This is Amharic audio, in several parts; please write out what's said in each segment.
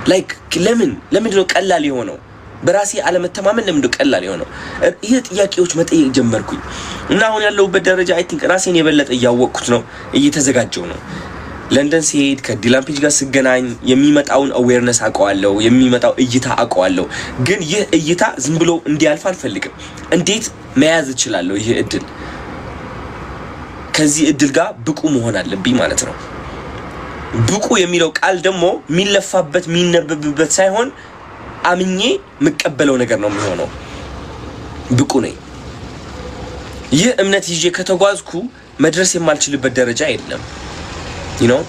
ላይክ ለምንድን ነው ቀላል የሆነው? በራሴ አለመተማመን ለምንድን ነው ቀላል የሆነው? ይሄ ጥያቄዎች መጠየቅ ጀመርኩኝ እና አሁን ያለሁበት ደረጃ አይ ቲንክ ራሴን የበለጠ እያወቅኩት ነው፣ እየተዘጋጀው ነው። ለንደን ሲሄድ ከዲላን ፔጅ ጋር ስገናኝ የሚመጣውን አዌርነስ አውቀዋለሁ፣ የሚመጣው እይታ አውቀዋለሁ። ግን ይህ እይታ ዝም ብሎ እንዲያልፍ አልፈልግም። እንዴት መያዝ እችላለሁ? ይህ እድል ከዚህ እድል ጋር ብቁ መሆን አለብኝ ማለት ነው። ብቁ የሚለው ቃል ደግሞ የሚለፋበት የሚነበብበት ሳይሆን አምኜ የምቀበለው ነገር ነው የሚሆነው። ብቁ ነኝ። ይህ እምነት ይዤ ከተጓዝኩ መድረስ የማልችልበት ደረጃ የለም።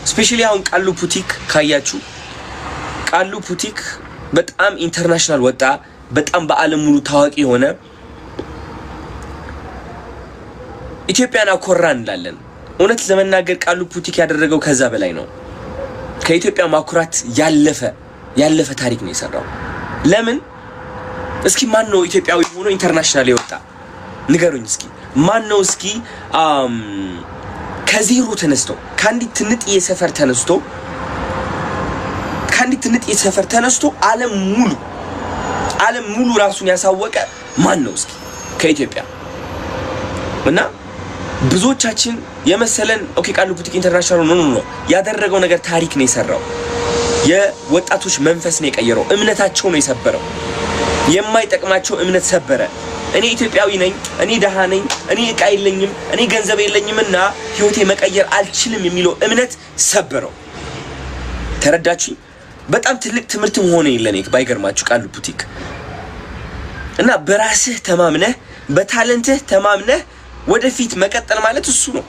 ስፔሻሊ አሁን ቃሉ ፑቲክ ካያችሁ፣ ቃሉ ፑቲክ በጣም ኢንተርናሽናል ወጣ፣ በጣም በዓለም ሙሉ ታዋቂ የሆነ ኢትዮጵያን አኮራ እንላለን። እውነት ለመናገር ቃሉ ፑቲክ ያደረገው ከዛ በላይ ነው። ከኢትዮጵያ ማኩራት ያለፈ ታሪክ ነው የሰራው። ለምን? እስኪ ማን ነው ኢትዮጵያዊ ሆኖ ኢንተርናሽናል የወጣ ንገሩኝ እስኪ። ማን ነው እስኪ ከዜሮ ተነስቶ ከአንዲት ትንጥዬ ሰፈር ተነስቶ ዓለም ሙሉ ራሱን ያሳወቀ ማን ነው እስኪ ከኢትዮጵያ? እና ብዙዎቻችን የመሰለን ኦኬ ቃሉ ፑቲክ ኢንተርናሽናል ነው ያደረገው ነገር ታሪክ ነው የሰራው። የወጣቶች መንፈስ ነው የቀየረው፣ እምነታቸው ነው የሰበረው። የማይጠቅማቸው እምነት ሰበረ። እኔ ኢትዮጵያዊ ነኝ፣ እኔ ደሃ ነኝ፣ እኔ ዕቃ የለኝም፣ እኔ ገንዘብ የለኝምና ህይወቴ መቀየር አልችልም የሚለው እምነት ሰበረው። ተረዳችሁ? በጣም ትልቅ ትምህርት ሆነ ለኔ ባይገርማችሁ ቃሉ ፑቲክ። እና በራስህ ተማምነህ በታለንትህ ተማምነህ ወደፊት መቀጠል ማለት እሱ ነው።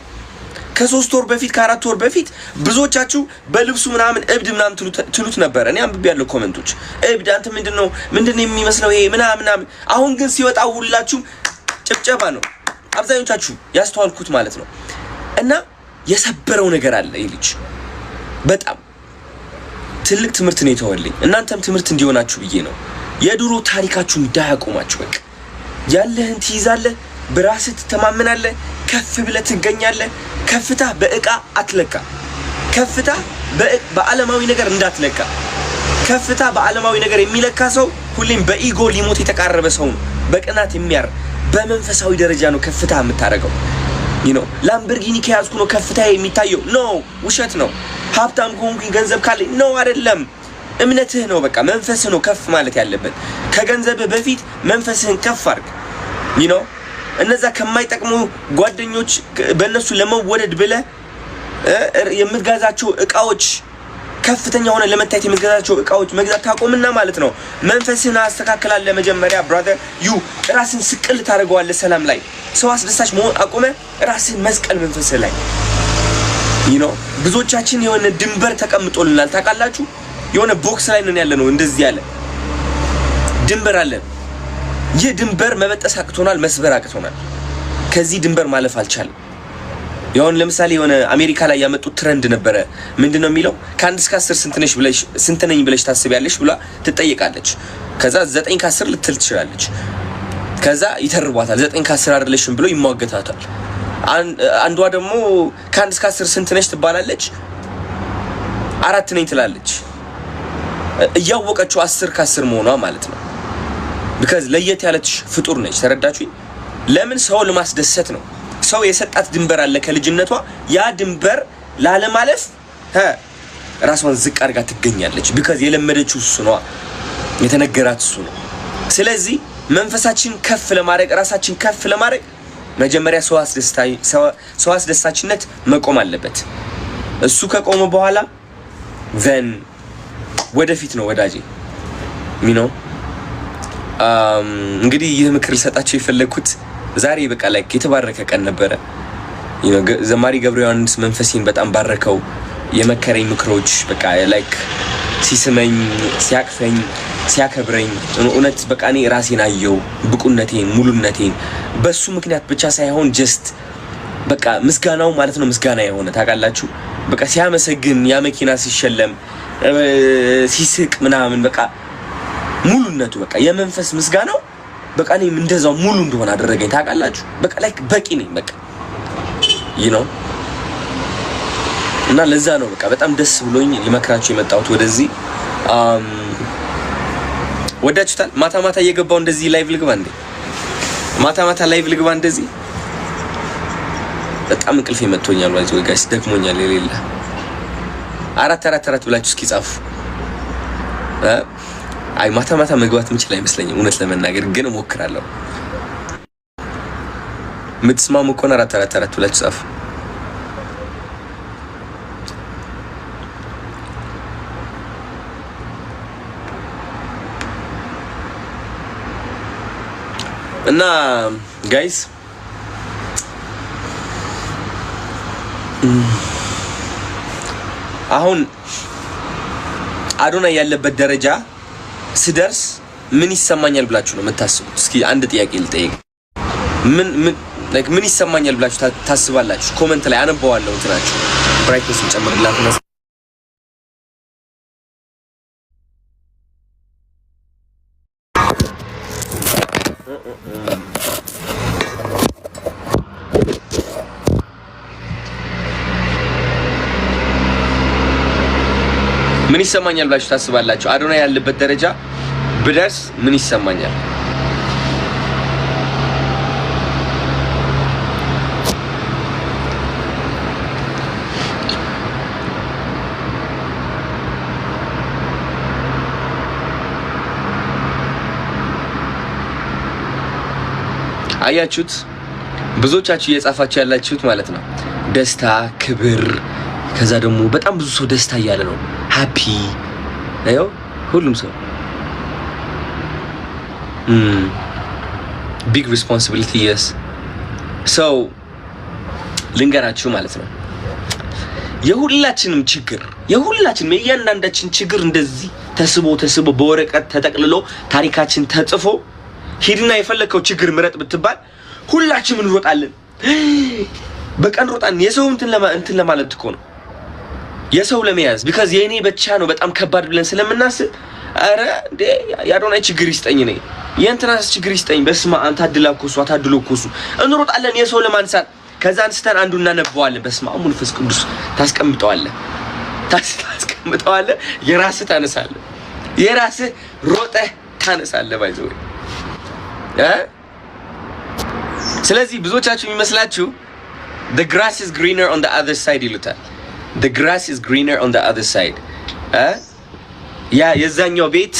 ከ3 ወር በፊት ከ4 ወር በፊት ብዙዎቻችሁ በልብሱ ምናምን እብድ ምናምን ትሉት ነበር። እኔ አንብቤያለሁ ኮሜንቶች። እብድ አንተ ምንድነው የሚመስለው ይሄ ምናምን። አሁን ግን ሲወጣ ሁላችሁም ጭብጨባ ነው። አብዛኞቻችሁ ያስተዋልኩት ማለት ነው። እና የሰበረው ነገር አለ ይሄ ልጅ። በጣም ትልቅ ትምህርት ነው የተወልኝ። እናንተም ትምህርት እንዲሆናችሁ ብዬ ነው። የድሮ ታሪካችሁን እንዳያቆማችሁ። በቃ ያለህን ትይዛለህ፣ በራስህ ትተማመናለህ፣ ከፍ ብለህ ትገኛለህ። ከፍታ በእቃ አትለካ። ከፍታ በዓለማዊ ነገር እንዳትለካ። ከፍታ በዓለማዊ ነገር የሚለካ ሰው ሁሌም በኢጎ ሊሞት የተቃረበ ሰው ነው። በቅናት የሚያር በመንፈሳዊ ደረጃ ነው ከፍታ የምታረገው። ላምበርጊኒ ከያዝኩ ነው ከፍታ የሚታየው። ኖ ውሸት ነው። ሀብታም ከሆንኩኝ ገንዘብ ካለኝ ነው አይደለም። እምነትህ ነው በቃ መንፈስህ ነው ከፍ ማለት ያለበት። ከገንዘብህ በፊት መንፈስህን ከፍ አድርግ። እነዛ ከማይጠቅሙ ጓደኞች በእነሱ ለመወደድ ብለህ የምትገዛቸው እቃዎች ከፍተኛ ሆነ ለመታየት የምትገዛቸው እቃዎች መግዛት ታቆምና ማለት ነው መንፈስህን አስተካክላለህ። መጀመሪያ ብራዘር ራስን ስቅል ታደርገዋለህ። ሰላም ላይ ሰው አስደሳች መሆን አቆመ ራስን መስቀል መንፈስህ ላይ ብዙዎቻችን የሆነ ድንበር ተቀምጦልናል ታውቃላችሁ። የሆነ ቦክስ ላይ ነን ያለ ነው። እንደዚህ ያለ ድንበር አለን። ይህ ድንበር መበጠስ አቅቶናል፣ መስበር አቅቶናል። ከዚህ ድንበር ማለፍ አልቻለም። ለምሳሌ የሆነ አሜሪካ ላይ ያመጡት ትሬንድ ነበረ። ምንድነው የሚለው? ከ1 እስከ 10 ስንት ነኝ ብለሽ ታስቢያለሽ ብላ ትጠይቃለች። ከዛ 9 ከ10 ልትል ትችላለች። ከዛ ይተርቧታል። 9 ከ10 አይደለሽም ብሎ ይሟገታታል። አንዷ ደግሞ ከ1 እስከ 10 ስንት ነሽ ትባላለች። 4 ነኝ ትላለች። እያወቀችው 10 ከ10 መሆኗ ማለት ነው። because ለየት ያለች ፍጡር ነች። ተረዳችሁኝ? ለምን? ሰው ለማስደሰት ነው። ሰው የሰጣት ድንበር አለ ከልጅነቷ። ያ ድንበር ላለማለፍ ራሷን ዝቅ አድርጋ ትገኛለች። because የለመደችው እሱ ነው፣ የተነገራት እሱ ነው። ስለዚህ መንፈሳችን ከፍ ለማድረግ ራሳችን ከፍ ለማድረግ መጀመሪያ ሰው አስደሳችነት መቆም አለበት። እሱ ከቆመ በኋላ then ወደፊት ነው ወዳጄ እንግዲህ ይህ ምክር ልሰጣችሁ የፈለኩት ዛሬ በቃ ላይክ የተባረከ ቀን ነበረ። ዘማሪ ገብረ ዮሐንስ መንፈሴን በጣም ባረከው። የመከረኝ ምክሮች በቃ ላይክ ሲስመኝ፣ ሲያቅፈኝ፣ ሲያከብረኝ እውነት በቃ እኔ ራሴን አየው፣ ብቁነቴን፣ ሙሉነቴን በሱ ምክንያት ብቻ ሳይሆን ጀስት በቃ ምስጋናው ማለት ነው ምስጋና የሆነ ታውቃላችሁ። በቃ ሲያመሰግን ያ መኪና ሲሸለም ሲስቅ ምናምን በቃ ሙሉነቱ በቃ የመንፈስ ምስጋናው በቃ እኔም እንደዛው ሙሉ እንደሆነ አደረገኝ ታውቃላችሁ። በቃ ላይክ በቂ ነኝ በቃ እና ለዛ ነው በቃ በጣም ደስ ብሎኝ ልመክራችሁ የመጣሁት ወደዚህ። ወዳችሁታል። ማታ ማታ እየገባው እንደዚህ ላይቭ ልግባ እንዴ? ማታ ላይቭ ልግባ እንደዚህ? በጣም እንቅልፍ መጥቶኛል። ወይ ጋይስ ደክሞኛል የሌለ። አራት ብላችሁ እስኪ ጻፉ። አይ ማታ መግባት ምችል አይመስለኝም እውነት ለመናገር ግን እሞክራለሁ። ምትስማሙ ከሆነ አራት ብላችሁ ጻፉ። እና ጋይስ አሁን አዶናይ ያለበት ደረጃ ስደርስ ምን ይሰማኛል ብላችሁ ነው የምታስቡት? እስኪ አንድ ጥያቄ ልጠይቅ። ምን ይሰማኛል ብላችሁ ታስባላችሁ? ኮሜንት ላይ አነበዋለሁ። እንትናችሁ ብራይትነስ እንጨምርላችሁ። ምን ይሰማኛል ብላችሁ ታስባላችሁ? አዶናይ ያለበት ደረጃ ብደርስ ምን ይሰማኛል? አያችሁት? ብዙዎቻችሁ እየጻፋችሁ ያላችሁት ማለት ነው ደስታ፣ ክብር፣ ከዛ ደግሞ በጣም ብዙ ሰው ደስታ እያለ ነው ሃፒ ነው ሁሉም ሰው ቢግ ሪስፖንሲቢሊቲ yes ሰው ልንገራችሁ ማለት ነው የሁላችንም የእያንዳንዳችን ችግር እንደዚህ ተስቦ በወረቀት ተጠቅልሎ ታሪካችን ተጽፎ ሂድና የፈለከው ችግር ምረጥ ብትባል ሁላችንም እንሮጣለን። በቀን ሮጣን የሰው እንትን ለማለት እኮ ነው የሰው ለመያዝ because የኔ ብቻ ነው በጣም ከባድ ብለን ስለምናስብ አረ እንዴ ያዶናይ ችግር ይስጠኝ ነኝ የእንትናስ ችግር ይስጠኝ በስማ አንተ አድላኮሱ እንሮጣለን የሰው ለማንሳት ከዛ አንስተን አንዱ እናነበዋለን በስማ መንፈስ ቅዱስ ታስቀምጠዋለህ የራስህ ታነሳለህ የራስህ ሮጠህ ታነሳለህ ባይዘው ስለዚህ ብዙዎቻችሁ የሚመስላችሁ the grass is greener on the other side ይሉታል the grass is greener on the other side ያ የዛኛው ቤት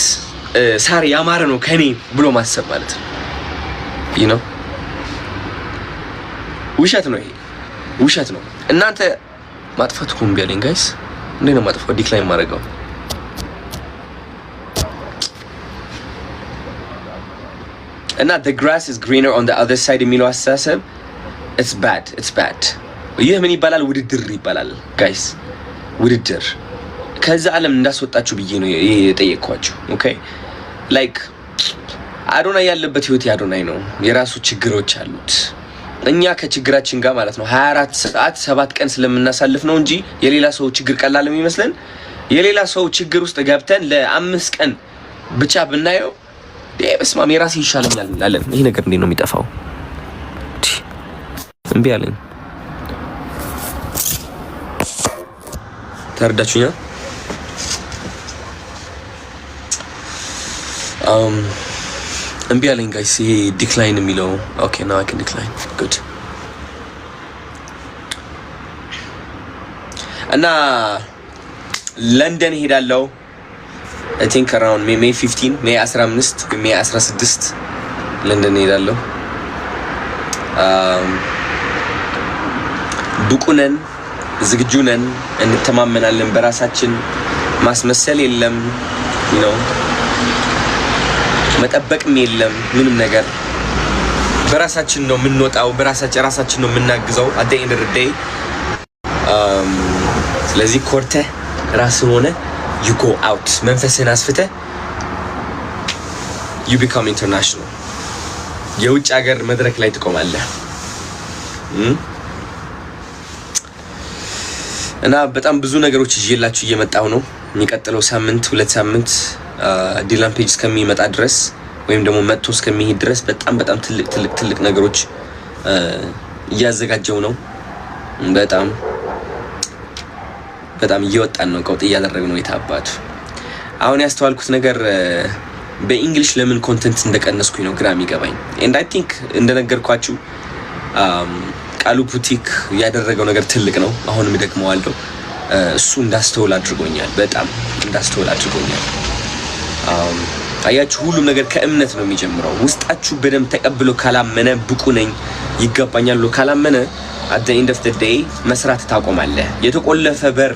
ሳር ያማረ ነው ከኔ ብሎ ማሰብ ማለት ነው you know ውሸት ነው እናንተ ማጥፋት ኮምቢያለኝ ጋይስ እንዴ ነው ማጥፋት ዲክላይን ማድረጋው እና the grass is greener on the other side የሚለው አስተሳሰብ it's bad ይህ ምን ይባላል ውድድር ይባላል ጋይስ ውድድር ከዛ ዓለም እንዳስወጣችሁ ብዬ ነው የጠየቅኳችሁ ኦኬ ላይክ አዶናይ ያለበት ህይወት ያዶናይ ነው የራሱ ችግሮች አሉት እኛ ከችግራችን ጋር ማለት ነው 24 ሰዓት 7 ቀን ስለምናሳልፍ ነው እንጂ የሌላ ሰው ችግር ቀላል የሚመስለን የሌላ ሰው ችግር ውስጥ ገብተን ለ5 ቀን ብቻ ብናየው በስማም የራሴ ይሻለኛል እንላለን ይሄ ነገር እንዴት ነው የሚጠፋው እምቢ አለኝ ተረዳችሁኛ እምቢ አለኝ ጋይስ ይሄ ዲክላይን የሚለው ኦኬ now I can decline good እና ለንደን ሄዳለሁ I think around May 15 May 15 May 16 ለንደን ሄዳለሁ ብቁ ነን ዝግጁ ነን እንተማመናለን በራሳችን ማስመሰል የለም you know መጠበቅም የለም ምንም ነገር በራሳችን ነው የምንወጣው ራሳችን ነው የምናግዘው at the end of the day ስለዚህ ኮርተ ራስን ሆነ you go out መንፈስህን አስፍተህ you become international የውጭ ሀገር መድረክ ላይ ትቆማለህ እና በጣም ብዙ ነገሮች ይዤላችሁ እየመጣሁ ነው የሚቀጥለው ሳምንት 2 ሳምንት ዲላን ፔጅ እስከሚመጣ ድረስ ወይም ደግሞ መጥቶ እስከሚሄድ ድረስ በጣም ትልቅ ነገሮች እያዘጋጀው ነው በጣም እየወጣን ነው ቀውጥ እያደረግን ነው የታባቱ አሁን ያስተዋልኩት ነገር በእንግሊሽ ለምን ኮንተንት እንደቀነስኩኝ ነው ግራ የሚገባኝ። and I think እንደነገርኳችሁ ቃሉ ቡቲክ ያደረገው ነገር ትልቅ ነው። አሁንም ደግመዋለሁ። እሱ እንዳስተውል አድርጎኛል። በጣም እንዳስተውል አድርጎኛል። አያችሁ ሁሉም ነገር ከእምነት ነው የሚጀምረው። ውስጣችሁ በደንብ ተቀብሎ ካላመነ ብቁ ነኝ ይገባኛል ብሎ ካላመነ at the end of the day መስራት ታቆማለህ። የተቆለፈ በር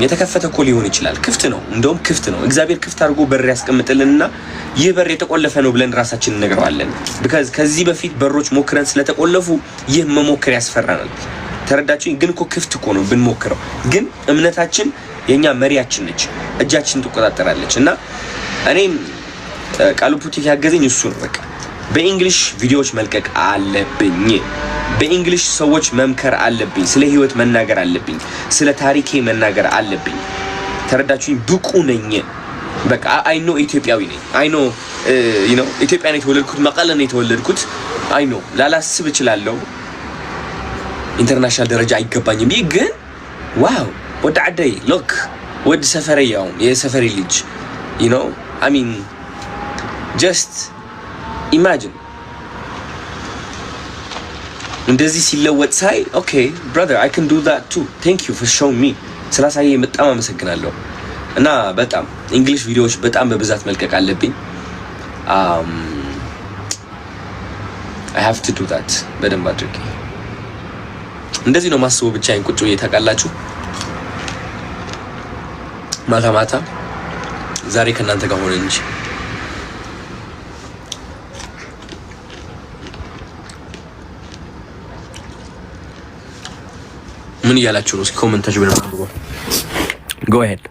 የተከፈተ እኮ ሊሆን ይችላል። ክፍት ነው፣ እንደውም ክፍት ነው። እግዚአብሔር ክፍት አድርጎ በር ያስቀምጥልንና ይህ በር የተቆለፈ ነው ብለን ራሳችንን እንነግረዋለን። because ከዚህ በፊት በሮች ሞክረን ስለተቆለፉ ይህ መሞከር ያስፈራናል። ተረዳችሁኝ? ግን እኮ ክፍት እኮ ነው ብንሞክረው። ግን እምነታችን የኛ መሪያችን ነች፣ እጃችን ትቆጣጠራለች። እና እኔም ቃሉ ቡቲክ ያገዘኝ እሱ ነው። በቃ በእንግሊሽ ቪዲዮዎች መልቀቅ አለብኝ። በእንግሊሽ ሰዎች መምከር አለብኝ። ስለ ህይወት መናገር አለብኝ። ስለ ታሪኬ መናገር አለብኝ። ተረዳችሁኝ? ብቁ ነኝ። በቃ አይ ኖ ኢትዮጵያዊ ነኝ። አይ ኖ ኢትዮጵያ ነው የተወለድኩት፣ መቀለ ነው የተወለድኩት። አይ ኖ ላላስብ እችላለሁ። ኢንተርናሽናል ደረጃ አይገባኝም። ይህ ግን ዋው ወደ አደይ ሎክ ወደ ሰፈሬ ያው የሰፈሬ ልጅ I mean just imagine እንደዚህ ሲለወጥ ሳይ okay brother I can do that too. Thank you for showing me. ስላሳየኝ በጣም አመሰግናለሁ። እና በጣም እንግሊሽ ቪዲዮዎች በጣም በብዛት መልቀቅ አለብኝ። I have to do that በደንብ አድርጌ። እንደዚህ ነው ማስበው ብቻዬን ቁጭ ብዬ ታውቃላችሁ። ማታ ማታ ዛሬ ከእናንተ ጋር ሆነን እንጂ ምን እያላችሁ ነው? እስኪ ኮሜንታችሁ ብለህ go ahead